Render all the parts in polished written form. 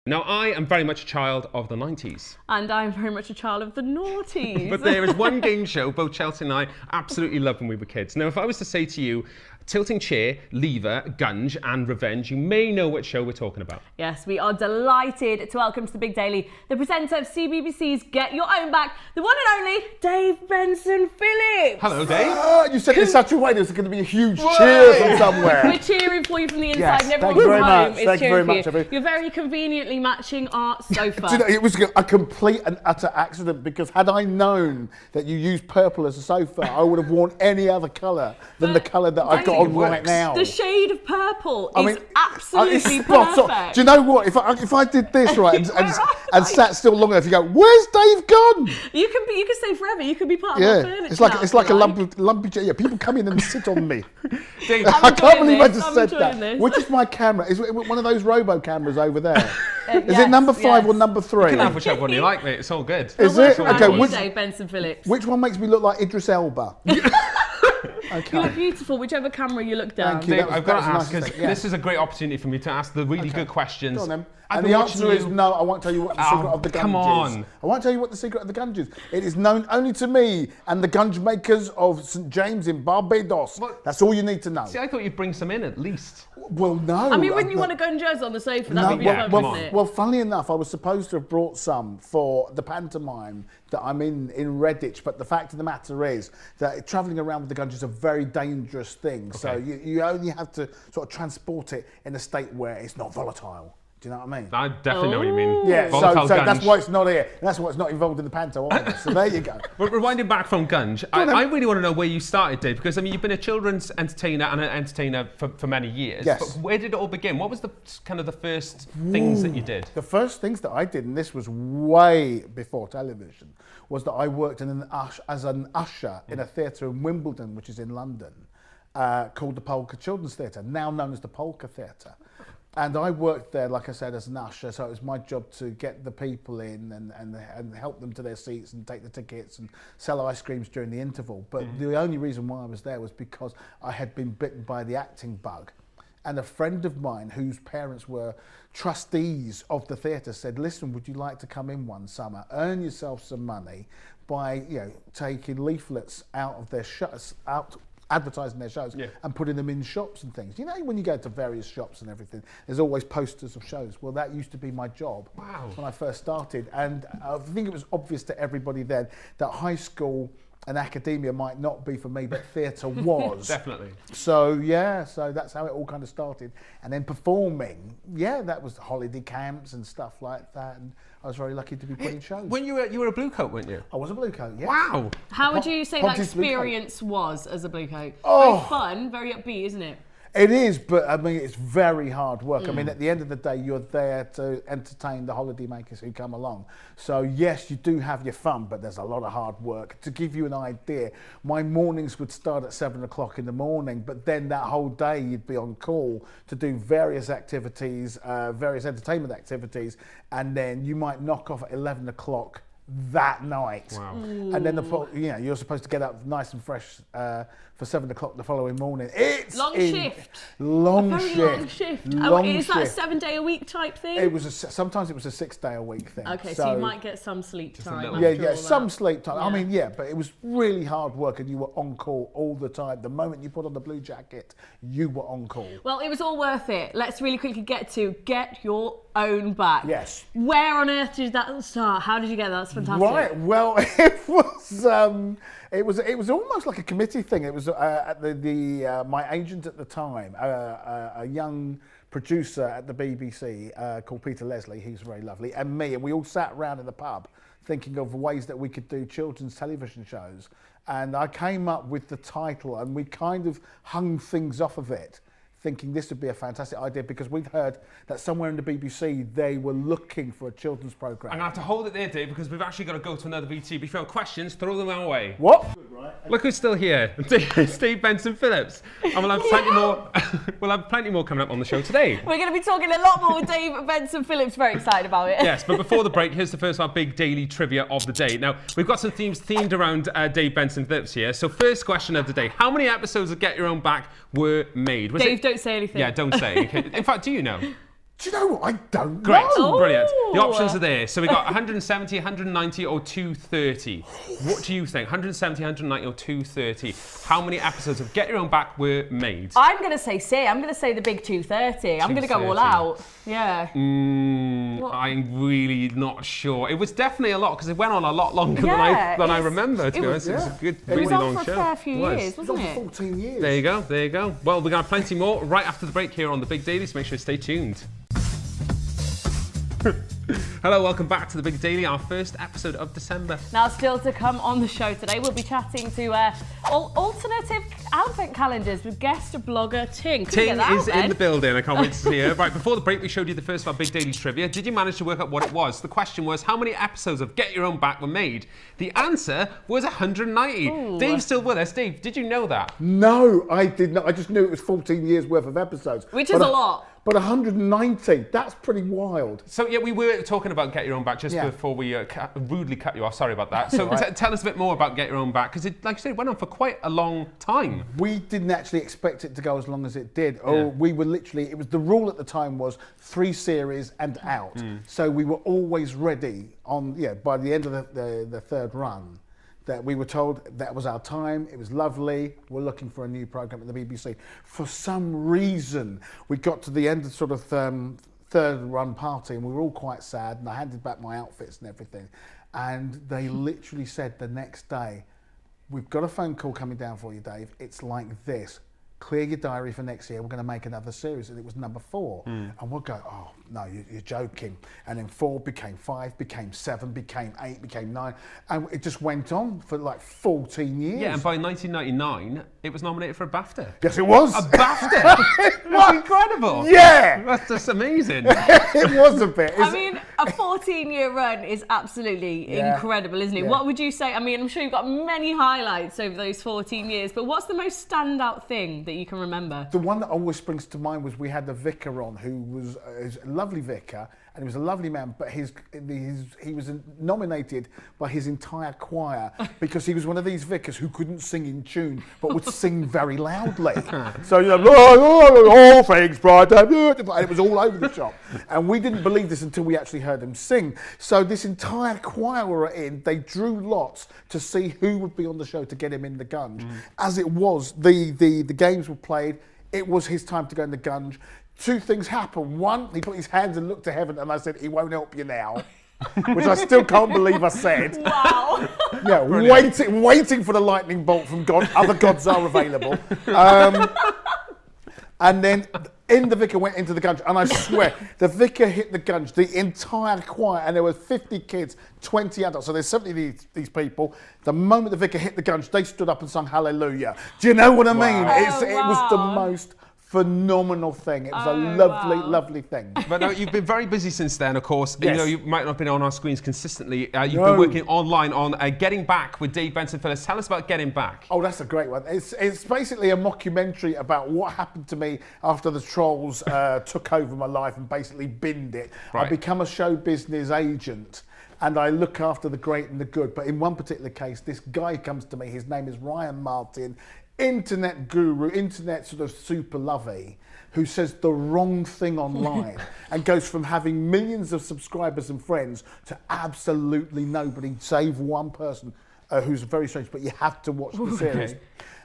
Now, I am very much a child of the 90s. And I'm very much a child of the noughties. But there is one game show both Chelsea and I absolutely loved when we were kids. Now, if I was to say to you, tilting chair, lever, gunge and revenge, you may know what show we're talking about. Yes, we are delighted to welcome to the Big Daily the presenter of CBBC's Get Your Own Back, the one and only Dave Benson Phillips. Hello, Dave. You said it in such a way there's going to be a huge cheer from somewhere. We're cheering for you from the inside, Yes, and thank everyone you very from home much. is Thank you cheering very for much, you. You're very conveniently matching our sofa. Do you know, it was a complete and utter accident, because had I known that you used purple as a sofa, I would have worn any other colour than the colour that I've got on right now. The shade of purple is absolutely it's perfect. spot on. Do you know what? If I did this right and sat still long enough, you go, where's Dave gone? You can stay forever. You can be part of our furniture. It's like a lumpy chair. Yeah, people come in and sit on me. Dave, I can't believe I just said that. This. Which is my camera? Is it one of those robo cameras over there? Is it number 5 or number 3? you can have whichever one you like, mate. It's all good. Is it? Okay, Dave Benson Phillips. Which one makes me look like Idris Elba? Okay. You look beautiful, whichever camera you look down. Thank you. Dave, I've got to ask, nice because this is a great opportunity for me to ask the really good questions. Go on, then. I've And been the watching answer is you- no, I won't tell you what the secret of the gunge come on. is. I won't tell you what the secret of the gunge is. It is known only to me and the gunge makers of St James in Barbados. What? That's all you need to know. See, I thought you'd bring some in at least. Well, no. I mean, wouldn't you want to go and jazz on the sofa? That'd be fun, wouldn't it? Well, funnily enough, I was supposed to have brought some for the pantomime that I'm in Redditch, but the fact of the matter is that travelling around with the gunge is a very dangerous thing. So you only have to sort of transport it in a state where it's not volatile. Do you know what I mean? I definitely know what you mean. Yeah, Volatile so gunge. that's why it's not here. And that's why it's not involved in the panto either. So there you go. But rewinding back from gunge, I really want to know where you started, Dave, because I mean, you've been a children's entertainer and an entertainer for many years. Yes. But where did it all begin? What was the kind of the first things that you did? The first things that I did, and this was way before television, was that I worked as an usher in a theatre in Wimbledon, which is in London, called the Polka Children's Theatre, now known as the Polka Theatre. And I worked there, like I said, as an usher, so it was my job to get the people in and help them to their seats and take the tickets and sell ice creams during the interval. But the only reason why I was there was because I had been bitten by the acting bug. And a friend of mine, whose parents were trustees of the theatre, said, listen, would you like to come in one summer, earn yourself some money by taking leaflets out of their advertising their shows and putting them in shops and things. You know, when you go to various shops and everything, there's always posters of shows. Well, that used to be my job when I first started. And I think it was obvious to everybody then that high school and academia might not be for me, but theatre was. Definitely. So, so that's how it all kind of started. And then performing, that was holiday camps and stuff like that. And I was very lucky to be putting shows. When you were a blue coat, weren't you? I was a blue coat, yes. Wow. How would you say that Pontius blue coat. experience was as a blue coat? Oh. Very fun, very upbeat, isn't it? It is, but I mean, it's very hard work. I mean, at the end of the day, you're there to entertain the holiday makers who come along. So yes, you do have your fun, but there's a lot of hard work. To give you an idea, my mornings would start at 7 o'clock in the morning, but then that whole day you'd be on call to do various activities, various entertainment activities, and then you might knock off at 11 o'clock that night. Wow. And then you're supposed to get up nice and fresh for 7 o'clock the following morning. It's Long shift. Long a very long shift. Is that a 7-day-a-week type thing? It was sometimes it was a 6-day-a-week thing. Okay, so you might get some sleep time. Some sleep time. I mean, but it was really hard work, and you were on call all the time. The moment you put on the blue jacket, you were on call. Well, it was all worth it. Let's really quickly get to Get Your Own Back. Yes. Where on earth did that start? How did you get that? That's fantastic. Right. Well, it was almost like a committee thing. It was my agent at the time, a young producer at the BBC called Peter Leslie. He's very lovely, and me, and we all sat around in the pub thinking of ways that we could do children's television shows. And I came up with the title, and we kind of hung things off of it, thinking this would be a fantastic idea, because we'd heard that somewhere in the BBC they were looking for a children's programme. I'm going to have to hold it there, Dave, because we've actually got to go to another VT. If you have questions, throw them our way. What? Look who's still here. It's Dave Benson Phillips. And we'll have plenty more. We'll have plenty more coming up on the show today. We're going to be talking a lot more with Dave Benson Phillips. Very excited about it. Yes, but before the break, here's the first of our big daily trivia of the day. Now, we've got some themes themed around Dave Benson Phillips here. So first question of the day. How many episodes of Get Your Own Back were made? Dave, don't say anything. Yeah, don't say. Okay. In fact, do you know? Do you know what? I don't Great, know. brilliant. The Ooh. options are there. So we got 170, 190 or 230. What do you think? 170, 190 or 230? How many episodes of Get Your Own Back were made? I'm going to say C. I'm going to say the big 230. I'm going to go all 230. out. Yeah. I'm really not sure. It was definitely a lot because it went on a lot longer Yeah, than I it's- remember, to it be was- honest. It was a good, It really was on long for a show. fair few It was. years, It's wasn't on it? for 14 years. There you go, there you go. Well, we're going to have plenty more right after the break here on The Big Daily, so make sure you stay tuned. Hello, welcome back to The Big Daily, our first episode of December. Now, still to come on the show today, we'll be chatting to alternative advent calendars with guest blogger Ting. Couldn't Ting get that out is in then. the building. I can't wait to see her. Right, before the break, we showed you the first of our Big Daily trivia. Did you manage to work out what it was? The question was, how many episodes of Get Your Own Back were made? The answer was 190. Ooh. Dave's still with us. Dave, did you know that? No, I did not. I just knew it was 14 years worth of episodes. Which is a lot. But 190, that's pretty wild. So, yeah, we were talking about Get Your Own Back just Yeah. before we rudely cut you off. Sorry about that. So tell us a bit more about Get Your Own Back, because it, like you said, it went on for quite a long time. We didn't actually expect it to go as long as it did. Yeah. Oh, we were literally, it was the rule at the time was 3 series and out. So we were always ready on, by the end of the third run, that we were told that was our time. It was lovely. We're looking for a new program at the BBC. For some reason, we got to the end of sort of third run party and we were all quite sad, and I handed back my outfits and everything. And they literally said the next day, we've got a phone call coming down for you, Dave. It's like this. Clear your diary for next year. We're going to make another series. And it was number 4. And we'll go, oh, no, you're joking. And then 4 became 5, became 7, became 8, became 9. And it just went on for like 14 years. Yeah, and by 1999, it was nominated for a BAFTA. Yes, it was. A BAFTA? That's incredible. Yeah. That's just amazing. It was a bit. I mean, a 14-year run is absolutely Yeah. incredible, isn't it? Yeah. What would you say? I mean, I'm sure you've got many highlights over those 14 years, but what's the most standout thing that you can remember? The one that always springs to mind was we had the vicar on, who was a lovely vicar, and he was a lovely man, but he was nominated by his entire choir because he was one of these vicars who couldn't sing in tune, but would sing very loudly. So, all things bright, and it was all over the shop. And we didn't believe this until we actually heard him sing. So this entire choir were in, they drew lots to see who would be on the show to get him in the gunge. As it was, the games were played, it was his time to go in the gunge. 2 things happened. One, he put his hands and looked to heaven, and I said, he won't help you now. Which I still can't believe I said. Wow. Yeah, waiting for the lightning bolt from God. Other gods are available. And then the vicar went into the gunge, and I swear, the vicar hit the gunge, the entire choir, and there were 50 kids, 20 adults, so there's 70 these people. The moment the vicar hit the gunge, they stood up and sung hallelujah. Do you know what I mean? Oh, It was the wow. most phenomenal thing. It was a Oh, lovely, wow. lovely thing. But no, you've been very busy since then, of course. Yes. You know, you might not have been on our screens consistently. You've No. been working online on Getting Back with Dave Benson Phillips. Tell us about Getting Back. Oh, that's a great one. It's basically a mockumentary about what happened to me after the trolls took over my life and basically binned it. Right. I become a show business agent and I look after the great and the good. But in one particular case, this guy comes to me. His name is Ryan Martin, internet guru, internet sort of super lovey, who says the wrong thing online and goes from having millions of subscribers and friends to absolutely nobody, save one person who's very strange, but you have to watch the series.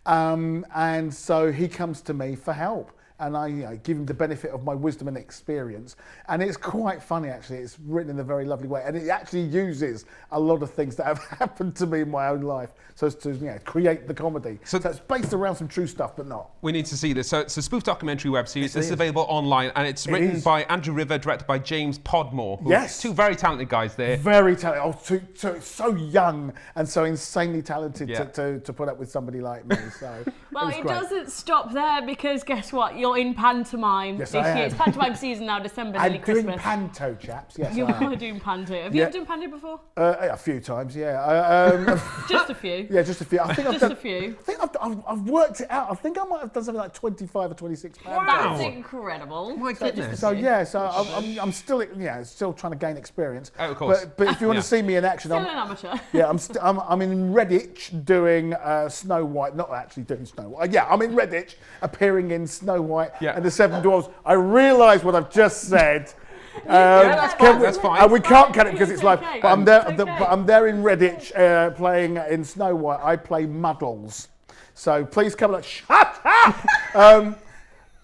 And so he comes to me for help. And I give him the benefit of my wisdom and experience. And it's quite funny, actually. It's written in a very lovely way. And it actually uses a lot of things that have happened to me in my own life so as to create the comedy. So it's based around some true stuff, but not. We need to see this. So it's a spoof documentary web series. Yes, it It's is. available online, and it's written is. by Andrew River, directed by James Podmore. Yes. 2 very talented guys there. Very talented. So young and so insanely talented Yeah. to put up with somebody like me. So Well, was it great. doesn't stop there because guess what? You're in pantomime Yes, this I year. am. It's pantomime season now, December, nearly I'm doing Christmas. Panto, chaps. Yes, You I am. are doing Panto. Have you Yeah. ever done Panto before? A few times, yeah. Just a few. Yeah, just a few. I think I've Just done. a few. I think I've worked it out. I think I might have done something like 25 or 26 pounds. That's incredible. My goodness. So yeah, so I'm still still trying to gain experience. Oh, of course. But if you want Yeah. to see me in action, Still an amateur. yeah, I'm in Redditch doing Snow White. Not actually doing Snow White. Yeah, I'm in Redditch appearing in Snow White White Yeah. and the Seven Dwarfs. I realise what I've just said. that's fine, that's fine. And we can't cut it because it's live. okay. But I'm there. It's okay. But I'm there in Redditch playing in Snow White. I play Muddles. So please come and shut up.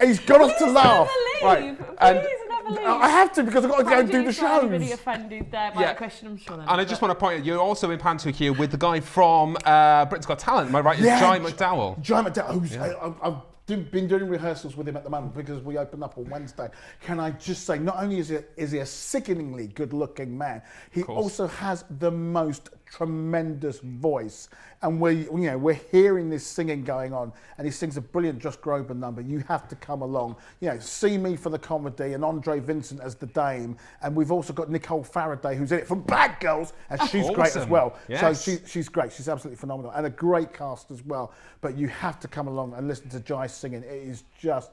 He's got off to laugh. Never leave. and Please never leave. I have to because I've got to go and do the shows. Really offended there by Yeah. the question, I'm sure. And I just want to point out, you're also in Panto here with the guy from Britain's Got Talent, am I right? Yeah, Jai McDowell. Jai McDowell, who's, I've been doing rehearsals with him at the moment because we open up on Wednesday. Can I just say, not only is he a sickeningly good-looking man, he also has the most tremendous voice. And we're hearing this singing going on, and he sings a brilliant Josh Groban number. You have to come along. See me for the comedy, and Andre Vincent as the Dame, and we've also got Nicole Faraday, who's in it from Bad Girls, and she's great as well. Yes. So she's great. She's absolutely phenomenal, and a great cast as well. But you have to come along and listen to Jai singing. It is just,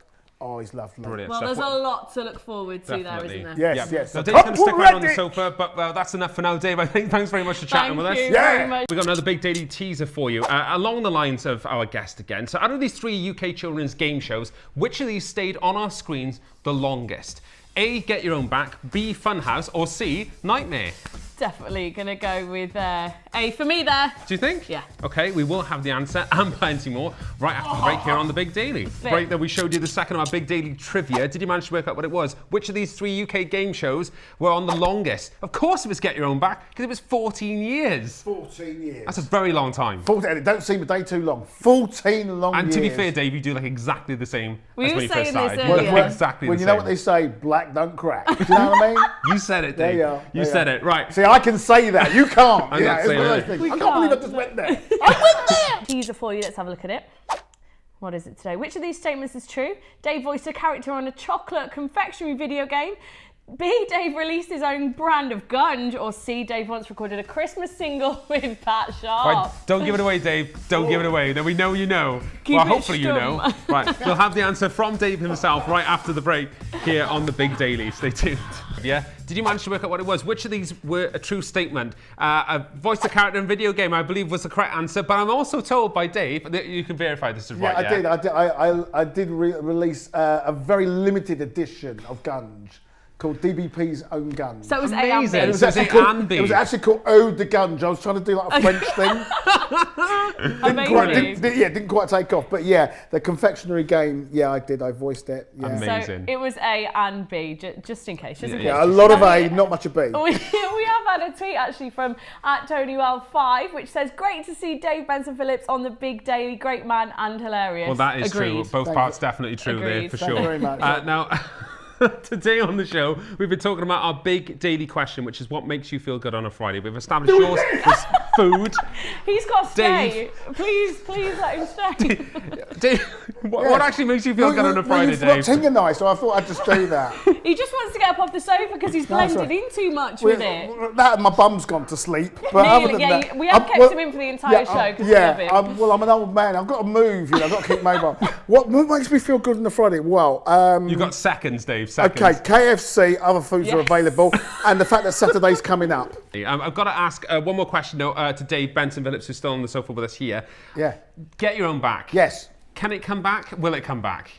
he's lovely. Brilliant. Well, stuff. there's a lot to look forward to Definitely. there, isn't there? Yes. So So Dave's going to come stick around on the Redditch. sofa, but that's enough for now, Dave. I think. Thanks very much for chatting with us. Thank you very much. We've got another big daily teaser for you, along the lines of our guest again. So out of these 3 UK children's game shows, which of these stayed on our screens the longest? A, Get Your Own Back, B, Funhouse, or C, Nightmare? Definitely going to go with A for me there. Do you think? Yeah. Okay, we will have the answer and plenty more right after the break here on the Big Daily. Break that we showed you the second of our Big Daily trivia. Did you manage to work out what it was? Which of these 3 UK game shows were on the longest? Of course it was Get Your Own Back, because it was 14 years. 14 years. That's a very long time. 14, it don't seem a day too long. 14 long And years. to be fair, Dave, you do like exactly the same We as were when you first saying this started. You earlier. look exactly When the you same. know what they say, black don't crack. Do you know what I mean? You said it, There Dave. you are. You There said you are. it, right. See, I can say that. You can't. I'm not It's saying one of it. those things. We I can't believe I can't. just went there. I went there. Teaser for you, let's have a look at it. What is it today? Which of these statements is true? Dave voiced a character on a chocolate confectionery video game. B, Dave released his own brand of gunge. Or C, Dave once recorded a Christmas single with Pat Sharp. Right, don't give it away, Dave. Don't give it away. Then we know you know. Keep well, it hopefully you know. stum. Right, we'll have the answer from Dave himself right after the break here on the Big Daily. Stay tuned. Yeah. Did you manage to work out what it was? Which of these were a true statement? A voice a character in video game, I believe, was the correct answer. But I'm also told by Dave that you can verify this is right. I did release a very limited edition of Gunge called DBP's Own Gunge. So it was Amazing. A and B. It was So actually it's A called, and B. it was actually called Ode de Gunge. I was trying to do like a French thing. Amazing. Didn't quite take off. But yeah, the confectionery game, yeah, I did. I voiced it. Yeah, Amazing. So it was A and B, just in case. Just in case. yeah, a lot of A, not much of B. We have had a tweet actually from @TonyWell5, which says, "Great to see Dave Benson Phillips on the Big Daily. Great man and hilarious." Well, that is Agreed. true. Both parts definitely true there Agreed. for Thank sure. you very much. Now, today on the show, we've been talking about our big daily question, which is what makes you feel good on a Friday. We've established yours was food. He's got to stay. Dave. Please let him stay. Dave, what actually makes you feel good on a Friday, you Dave? You're nice, so I thought I'd just do that. He just wants to get up off the sofa because he's blended sorry. in too much with it. That and my bum's gone to sleep. But other than Yeah, that, we have kept him in for the entire show because we love him. I'm an old man. I've got to move. I've got to keep mobile. What makes me feel good on a Friday? Well, You've got seconds, Dave. Seconds. okay, KFC, other foods are Yes. available, and the fact that Saturday's coming up. I've got to ask one more question though, to Dave Benson Phillips, who's still on the sofa with us here. Yeah. Get Your Own Back. Yes. Can it come back? Will it come back?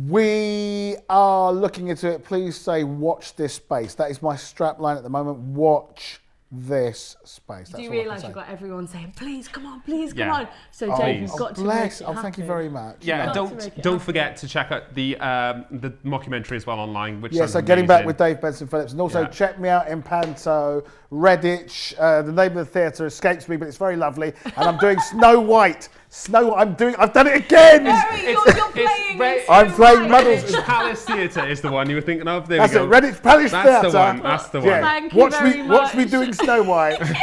We are looking into it. Please say, watch this space. That is my strap line at the moment. Watch this space. That's Do you all I can realise say. you've got everyone saying, please, come on, please, come Yeah. on. So Dave, you've please. got to Bless. make it Thank you happen. very much. Yeah, and Got to make it don't happen. forget to check out the mockumentary as well online. Which Yeah, sounds so getting back amazing. with Dave Benson Phillips. And also Yeah. check me out in Panto, Redditch. The name of the theatre escapes me, but it's very lovely. And I'm doing Snow White. I've done it again! Barry, you're playing. Red- I'm playing Muddles. Redditch Palace Theatre is the one you were thinking of. There That's we it, go. Redditch Palace That's Theatre. the one. That's the one. Thank you Watch very me, watch me much. doing Snow White. So